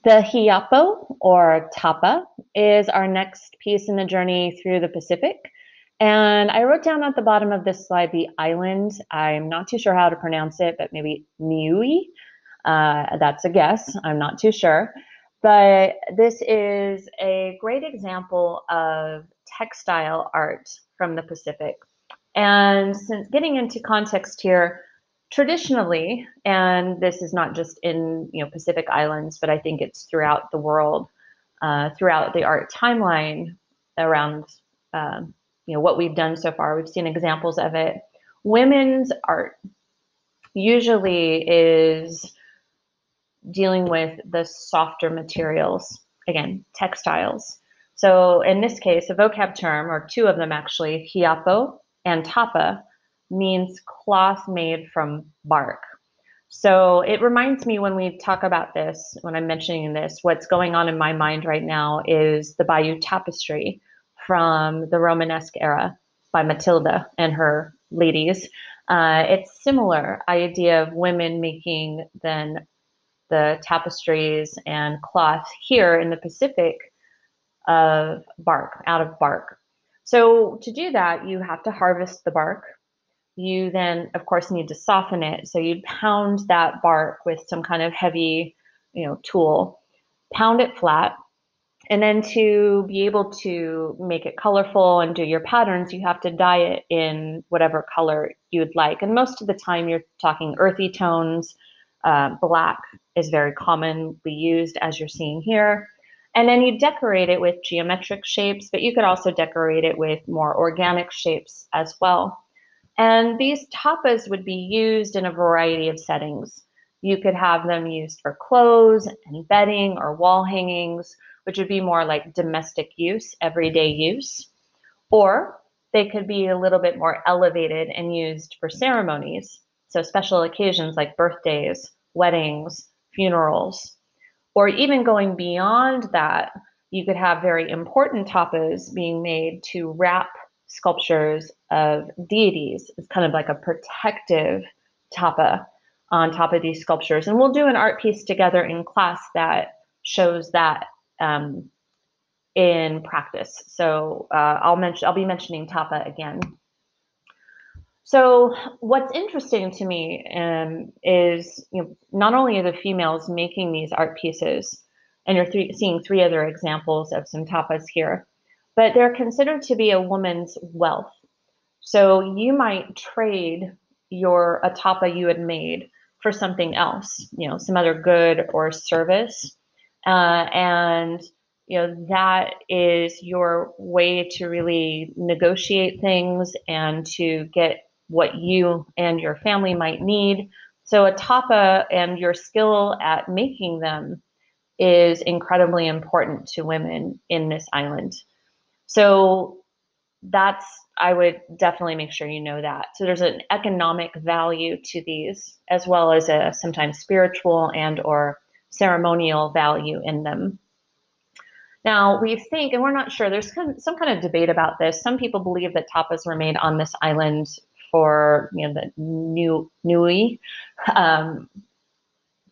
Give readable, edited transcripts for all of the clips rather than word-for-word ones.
The Hiapo, or Tapa, is our next piece in the journey through the Pacific. And I wrote down at the bottom of this slide the island. I'm not too sure how to pronounce it, but maybe Niue. That's a guess. I'm not too sure. But this is a great example of textile art from the Pacific. And since getting into context here, traditionally, and this is not just in Pacific Islands, but I think it's throughout the world, throughout the art timeline around what we've done so far. We've seen examples of it. Women's art usually is dealing with the softer materials, again, textiles. So in this case, a vocab term, or two of them actually, hiapo and tapa, means cloth made from bark. So it reminds me when we talk about this, when I'm mentioning this, what's going on in my mind right now is the Bayeux Tapestry from the Romanesque era by Matilda and her ladies. It's similar idea of women making then the tapestries and cloth here in the Pacific of bark, out of bark. So to do that, you have to harvest the bark. You then, of course, need to soften it. So you pound that bark with some kind of heavy, tool, pound it flat. And then to be able to make it colorful and do your patterns, you have to dye it in whatever color you'd like. And most of the time, you're talking earthy tones. Black is very commonly used, as you're seeing here. And then you decorate it with geometric shapes, but you could also decorate it with more organic shapes as well. And these tapas would be used in a variety of settings. You could have them used for clothes and bedding or wall hangings, which would be more like domestic use, everyday use. Or they could be a little bit more elevated and used for ceremonies. So special occasions like birthdays, weddings, funerals, or even going beyond that, you could have very important tapas being made to wrap sculptures of deities. It's kind of like a protective tapa on top of these sculptures. And we'll do an art piece together in class that shows that in practice. So I'll be mentioning tapa again. So what's interesting to me is not only are the females making these art pieces, and you're seeing three other examples of some tapas here, but they're considered to be a woman's wealth. So you might trade a tapa you had made for something else, some other good or service, and that is your way to really negotiate things and to get what you and your family might need. So a tapa and your skill at making them is incredibly important to women in this island. So I would definitely make sure you know that. So there's an economic value to these, as well as a sometimes spiritual and or ceremonial value in them. Now, we think, and we're not sure, there's some kind of debate about this. Some people believe that tapas were made on this island for the Niue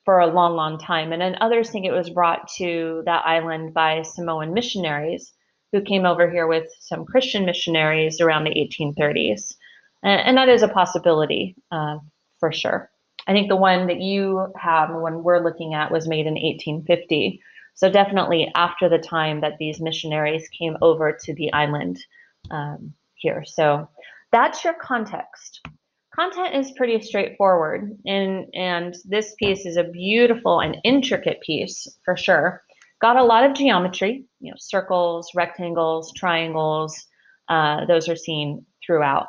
for a long, long time. And then others think it was brought to that island by Samoan missionaries who came over here with some Christian missionaries around the 1830s. And that is a possibility for sure. I think the one that you have, the one we're looking at, was made in 1850. So definitely after the time that these missionaries came over to the island here. So that's your context. Content is pretty straightforward, and this piece is a beautiful and intricate piece for sure. Got a lot of geometry, circles, rectangles, triangles. Those are seen throughout.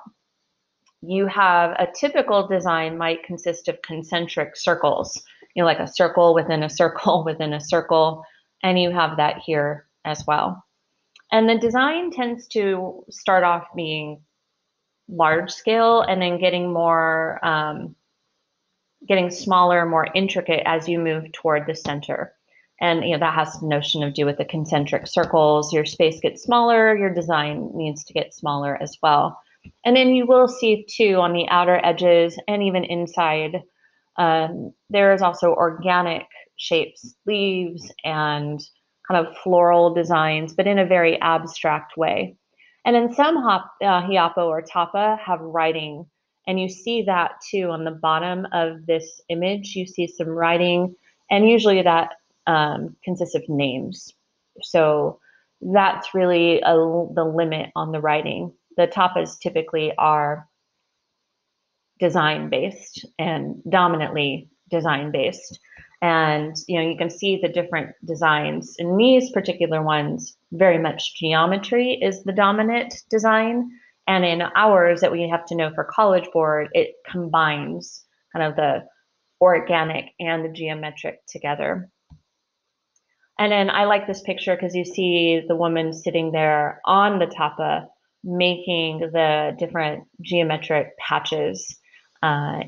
You have a typical design might consist of concentric circles, like a circle within a circle within a circle, and you have that here as well. And the design tends to start off being large scale and then getting smaller, more intricate as you move toward the center. And that has notion of do with the concentric circles. Your space gets smaller, your design needs to get smaller as well. And then you will see too on the outer edges and even inside, there is also organic shapes, leaves, and kind of floral designs, but in a very abstract way. And then some hiapo or tapa have writing, and you see that too on the bottom of this image. You see some writing, and usually that consists of names. So that's really the limit on the writing. The tapas typically are design based and dominantly design based. And you can see the different designs. In these particular ones, very much geometry is the dominant design. And in ours that we have to know for College Board, it combines kind of the organic and the geometric together. And then I like this picture because you see the woman sitting there on the tapa making the different geometric patches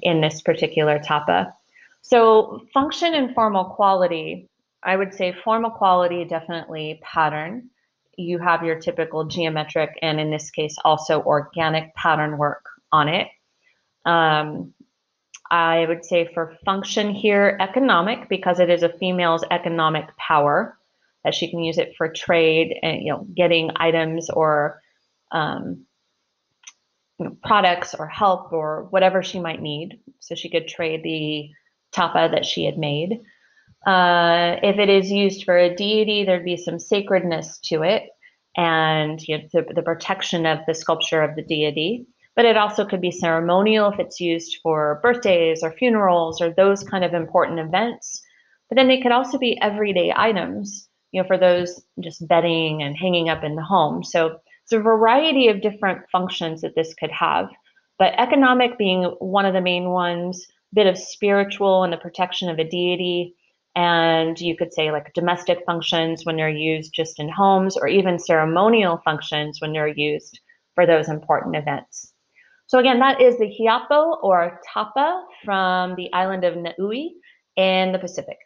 in this particular tapa. So function and formal quality, I would say formal quality, definitely pattern. You have your typical geometric and in this case also organic pattern work on it. I would say for function here, economic, because it is a female's economic power, that she can use it for trade and getting items or products or help or whatever she might need. So she could trade the tapa that she had made. If it is used for a deity, there'd be some sacredness to it and the protection of the sculpture of the deity. But it also could be ceremonial if it's used for birthdays or funerals or those kind of important events. But then they could also be everyday items, for those just bedding and hanging up in the home. So it's a variety of different functions that this could have. But economic being one of the main ones, bit of spiritual and the protection of a deity. And you could say like domestic functions when they're used just in homes, or even ceremonial functions when they're used for those important events. So again, that is the hiapo or tapa from the island of Niue in the Pacific.